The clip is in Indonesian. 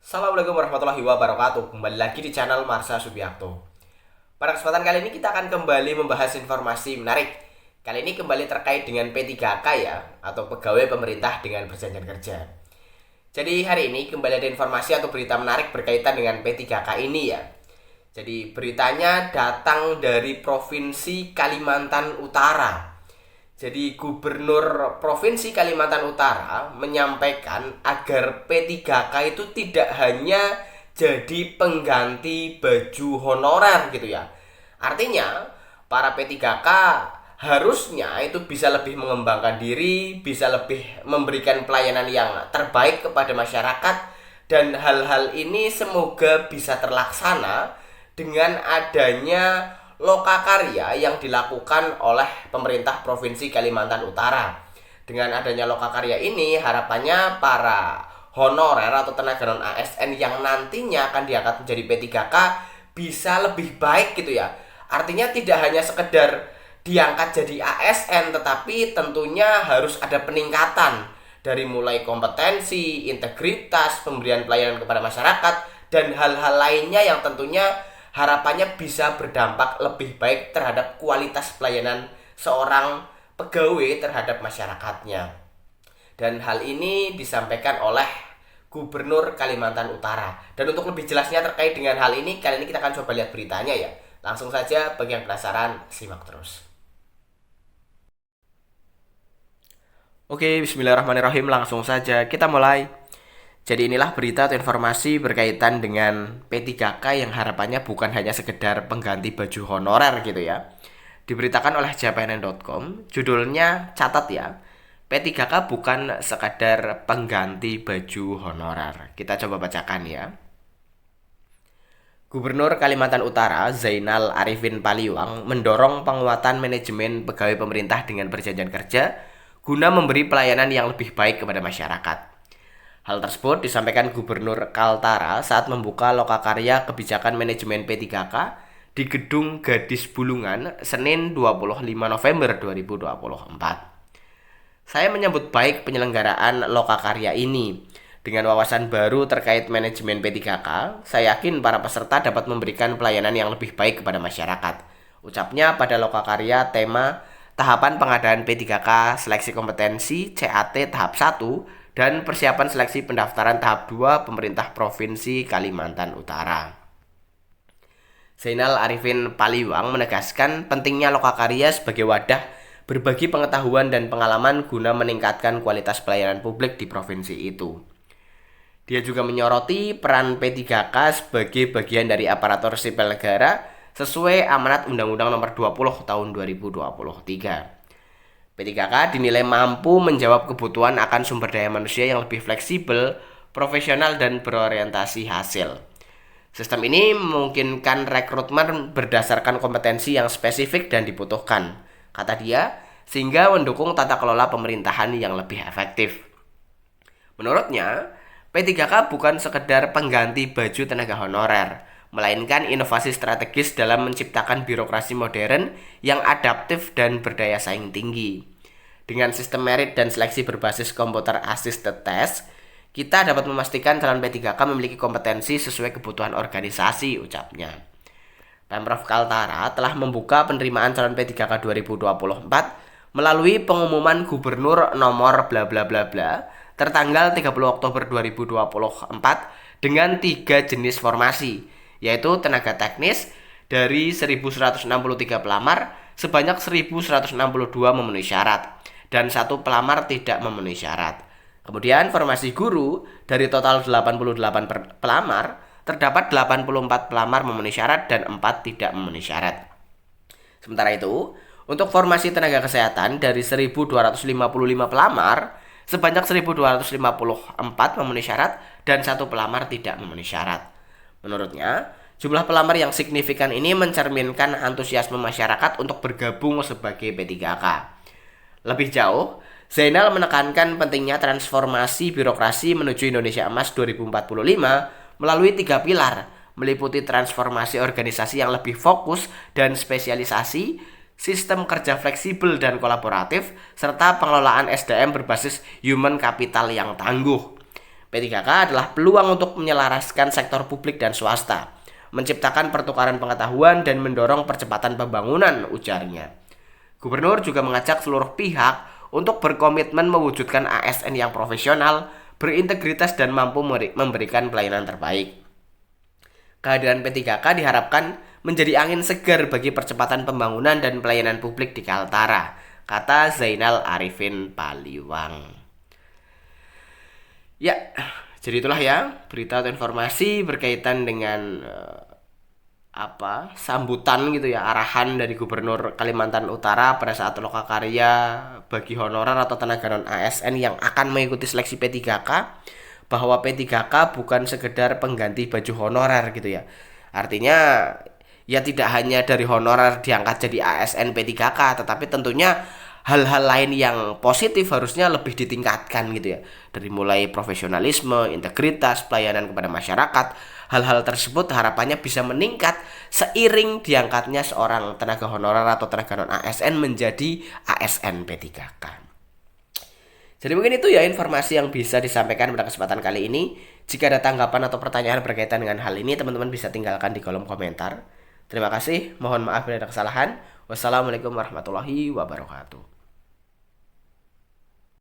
Assalamualaikum warahmatullahi wabarakatuh. Kembali lagi di channel Marsha Subiakto. Pada kesempatan kali ini kita akan kembali membahas informasi menarik. Kali ini kembali terkait dengan P3K ya, atau pegawai pemerintah dengan perjanjian kerja. Jadi hari ini kembali ada informasi atau berita menarik berkaitan dengan P3K ini ya. Jadi beritanya datang dari Provinsi Kalimantan Utara. Jadi Gubernur Provinsi Kalimantan Utara menyampaikan agar P3K itu tidak hanya jadi pengganti baju honorer gitu ya. Artinya para P3K harusnya itu bisa lebih mengembangkan diri, bisa lebih memberikan pelayanan yang terbaik kepada masyarakat, dan hal-hal ini semoga bisa terlaksana dengan adanya lokakarya yang dilakukan oleh pemerintah Provinsi Kalimantan Utara. Dengan adanya lokakarya ini, harapannya para honorer atau tenaga non ASN yang nantinya akan diangkat menjadi P3K bisa lebih baik gitu ya. Artinya tidak hanya sekedar diangkat jadi ASN, tetapi tentunya harus ada peningkatan dari mulai kompetensi, integritas, pemberian pelayanan kepada masyarakat, dan hal-hal lainnya yang tentunya harapannya bisa berdampak lebih baik terhadap kualitas pelayanan seorang pegawai terhadap masyarakatnya. Dan hal ini disampaikan oleh Gubernur Kalimantan Utara. Dan untuk lebih jelasnya terkait dengan hal ini, kali ini kita akan coba lihat beritanya ya. Langsung saja, bagi yang penasaran, simak terus. Oke, bismillahirrahmanirrahim, langsung saja kita mulai. Jadi inilah berita atau informasi berkaitan dengan P3K yang harapannya bukan hanya sekedar pengganti baju honorer gitu ya. Diberitakan oleh jpnn.com, judulnya catat ya, P3K bukan sekadar pengganti baju honorer. Kita coba bacakan ya. Gubernur Kalimantan Utara Zainal Arifin Paliwang mendorong penguatan manajemen pegawai pemerintah dengan perjanjian kerja guna memberi pelayanan yang lebih baik kepada masyarakat. Hal tersebut disampaikan Gubernur Kaltara saat membuka lokakarya kebijakan manajemen P3K di Gedung Gadis Bulungan, Senin 25 November 2024. Saya menyambut baik penyelenggaraan lokakarya ini. Dengan wawasan baru terkait manajemen P3K, saya yakin para peserta dapat memberikan pelayanan yang lebih baik kepada masyarakat. Ucapnya pada lokakarya tema Tahapan Pengadaan P3K Seleksi Kompetensi CAT Tahap 1 dan persiapan seleksi pendaftaran tahap 2 pemerintah Provinsi Kalimantan Utara. Zainal Arifin Paliwang menegaskan pentingnya lokakarya sebagai wadah berbagi pengetahuan dan pengalaman guna meningkatkan kualitas pelayanan publik di provinsi itu. Dia juga menyoroti peran P3K sebagai bagian dari aparatur sipil negara sesuai amanat Undang-Undang Nomor 20 Tahun 2023. P3K dinilai mampu menjawab kebutuhan akan sumber daya manusia yang lebih fleksibel, profesional, dan berorientasi hasil. Sistem ini memungkinkan rekrutmen berdasarkan kompetensi yang spesifik dan dibutuhkan, kata dia, sehingga mendukung tata kelola pemerintahan yang lebih efektif. Menurutnya, P3K bukan sekedar pengganti baju tenaga honorer, melainkan inovasi strategis dalam menciptakan birokrasi modern yang adaptif dan berdaya saing tinggi. Dengan sistem merit dan seleksi berbasis computer assisted test, kita dapat memastikan calon P3K memiliki kompetensi sesuai kebutuhan organisasi, ucapnya. Pemprov Kaltara telah membuka penerimaan calon P3K 2024 melalui pengumuman Gubernur nomor bla bla bla bla tertanggal 30 Oktober 2024 dengan 3 jenis formasi, yaitu tenaga teknis dari 1.163 pelamar, sebanyak 1.162 memenuhi syarat, dan 1 pelamar tidak memenuhi syarat. Kemudian formasi guru dari total 88 pelamar, terdapat 84 pelamar memenuhi syarat dan 4 tidak memenuhi syarat. Sementara itu, untuk formasi tenaga kesehatan dari 1.255 pelamar, sebanyak 1.254 memenuhi syarat dan 1 pelamar tidak memenuhi syarat. Menurutnya, jumlah pelamar yang signifikan ini mencerminkan antusiasme masyarakat untuk bergabung sebagai P3K. Lebih jauh, Zainal menekankan pentingnya transformasi birokrasi menuju Indonesia Emas 2045 melalui 3 pilar, meliputi transformasi organisasi yang lebih fokus dan spesialisasi, sistem kerja fleksibel dan kolaboratif, serta pengelolaan SDM berbasis human capital yang tangguh. P3K adalah peluang untuk menyelaraskan sektor publik dan swasta, menciptakan pertukaran pengetahuan dan mendorong percepatan pembangunan, ujarnya. Gubernur juga mengajak seluruh pihak untuk berkomitmen mewujudkan ASN yang profesional, berintegritas dan mampu memberikan pelayanan terbaik. Kehadiran P3K diharapkan menjadi angin segar bagi percepatan pembangunan dan pelayanan publik di Kaltara, kata Zainal Arifin Paliwang. Ya, jadi itulah ya berita atau informasi berkaitan dengan sambutan gitu ya, arahan dari Gubernur Kalimantan Utara pada saat lokakarya bagi honorer atau tenaga non ASN yang akan mengikuti seleksi P3K, bahwa P3K bukan sekedar pengganti baju honorer gitu ya. Artinya ya tidak hanya dari honorer diangkat jadi ASN P3K, tetapi tentunya hal-hal lain yang positif harusnya lebih ditingkatkan gitu ya. Dari mulai profesionalisme, integritas, pelayanan kepada masyarakat. Hal-hal tersebut harapannya bisa meningkat seiring diangkatnya seorang tenaga honorer atau tenaga non ASN menjadi ASN P3K. Jadi mungkin itu ya informasi yang bisa disampaikan pada kesempatan kali ini. Jika ada tanggapan atau pertanyaan berkaitan dengan hal ini, teman-teman bisa tinggalkan di kolom komentar. Terima kasih, mohon maaf bila ada kesalahan. Wassalamualaikum warahmatullahi wabarakatuh.